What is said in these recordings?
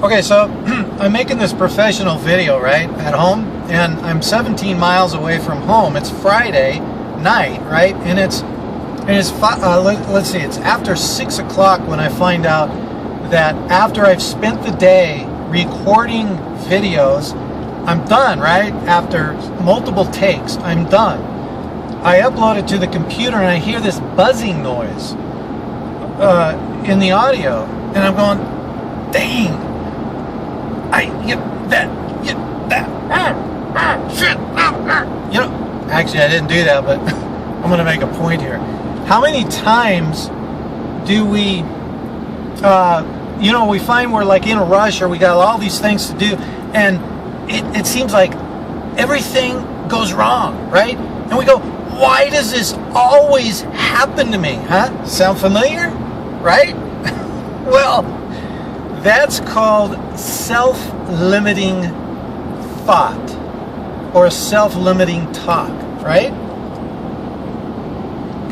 Okay, so I'm making this professional video, right, at home, and I'm 17 miles away from home. It's Friday night, right, and it's let's see, it's after 6 o'clock when I find out that after I've spent the day recording videos, I'm done, right? After multiple takes, I'm done. I upload it to the computer and I hear this buzzing noise in the audio, and I'm going, dang. Actually I didn't do that, but I'm going to make a point here. How many times do we, we find we're like in a rush, or we got all these things to do, and it seems like everything goes wrong, right? And we go, why does this always happen to me? Huh? Sound familiar? Right? Well, that's called self-limiting thought, or self-limiting talk, right?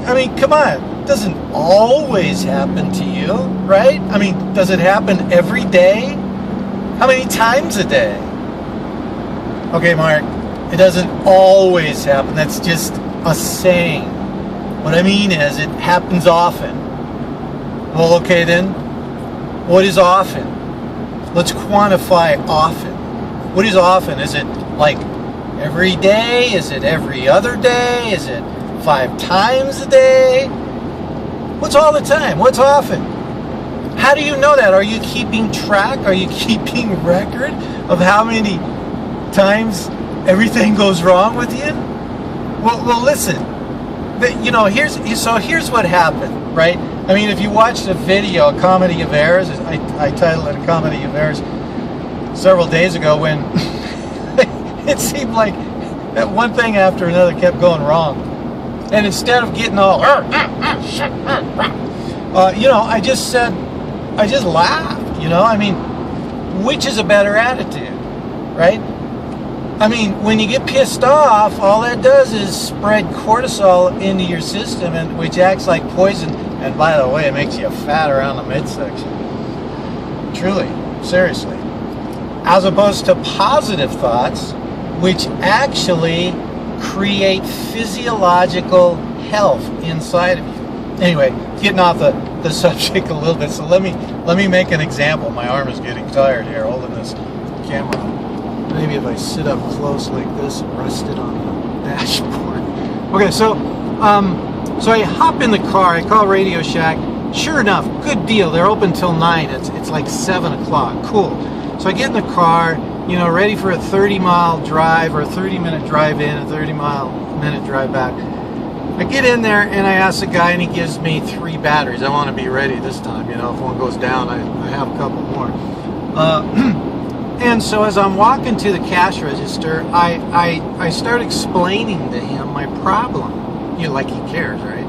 I mean, come on. It doesn't always happen to you, right? I mean, does it happen every day? How many times a day? Okay, Mark, it doesn't always happen. That's just a saying. What I mean is, it happens often. Well, okay then. What is often? Let's quantify often. What is often? Is it like every day? Is it every other day? Is it 5 times a day? What's all the time? What's often? How do you know that? Are you keeping track? Are you keeping record of how many times everything goes wrong with you? Well, listen. Here's what happened, right? I mean, if you watched a video, a comedy of errors, I titled it a comedy of errors several days ago, when it seemed like that one thing after another kept going wrong. And instead of getting all, I just laughed, I mean, which is a better attitude, right? I mean, when you get pissed off, all that does is spread cortisol into your system, and which acts like poison. And by the way, it makes you fat around the midsection. Truly, seriously. As opposed to positive thoughts, which actually create physiological health inside of you. Anyway, getting off the subject a little bit, so let me make an example. My arm is getting tired here holding this camera. Maybe if I sit up close like this and rest it on the dashboard. Okay, so I hop in the car. I call Radio Shack. Sure enough, good deal. They're open till 9. It's like 7 o'clock. Cool. So I get in the car, ready for a 30-mile drive, or a 30-minute drive in, a 30-minute drive back. I get in there and I ask the guy, and he gives me 3 batteries. I want to be ready this time. If one goes down, I have a couple more. And so as I'm walking to the cash register, I start explaining to him my problem. Like he cares, right?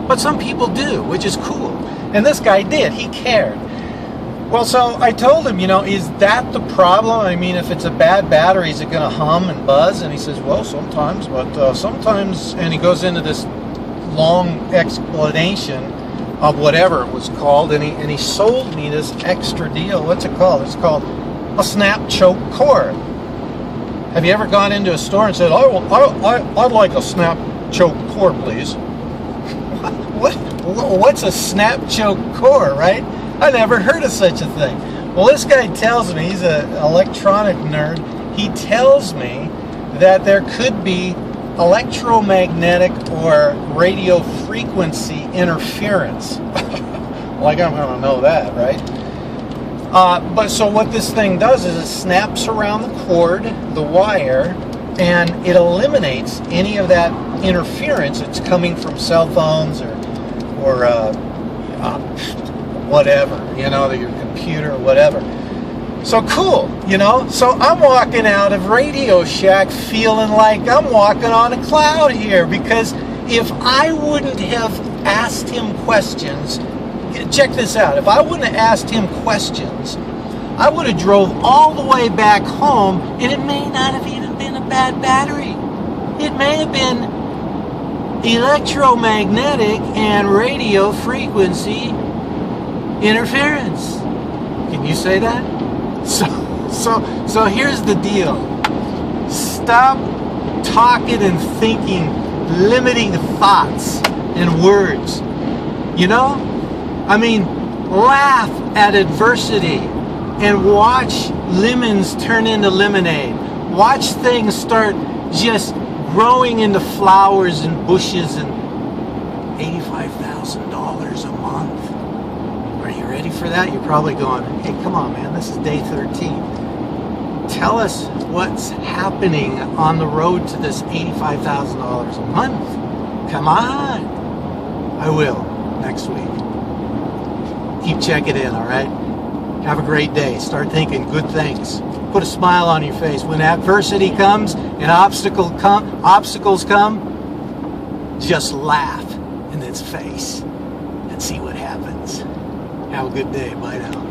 But some people do, which is cool. And this guy did. He cared. Well, so I told him, is that the problem? I mean, if it's a bad battery, is it going to hum and buzz? And he says, well, sometimes, but sometimes, and he goes into this long explanation of whatever it was called, and he sold me this extra deal. What's it called? It's called a snap choke cord. Have you ever gone into a store and said, I'd like a snap choke cord, please? What's a snap choke cord, right? I never heard of such a thing. Well, this guy tells me, he's an electronic nerd, he tells me that there could be electromagnetic or radio frequency interference. Like I'm going to know that, right? But so what this thing does is it snaps around the cord, the wire, and it eliminates any of that interference that's coming from cell phones or whatever, your computer or whatever. So cool, So I'm walking out of Radio Shack feeling like I'm walking on a cloud here, because if I wouldn't have asked him questions, check this out. If I wouldn't have asked him questions, I would have drove all the way back home, and it may not have even been a bad battery. It may have been electromagnetic and radio frequency interference. Can you say that? So here's the deal. Stop talking and thinking limiting thoughts and words. You know? I mean, laugh at adversity and watch lemons turn into lemonade. Watch things start just growing into flowers and bushes and $85,000 a month. Are you ready for that? You're probably going, hey, come on, man, this is day 13. Tell us what's happening on the road to this $85,000 a month. Come on. I will next week. Keep checking in, all right? Have a great day. Start thinking good things. Put a smile on your face. When adversity comes and obstacles come, just laugh in its face and see what happens. Have a good day. Bye now.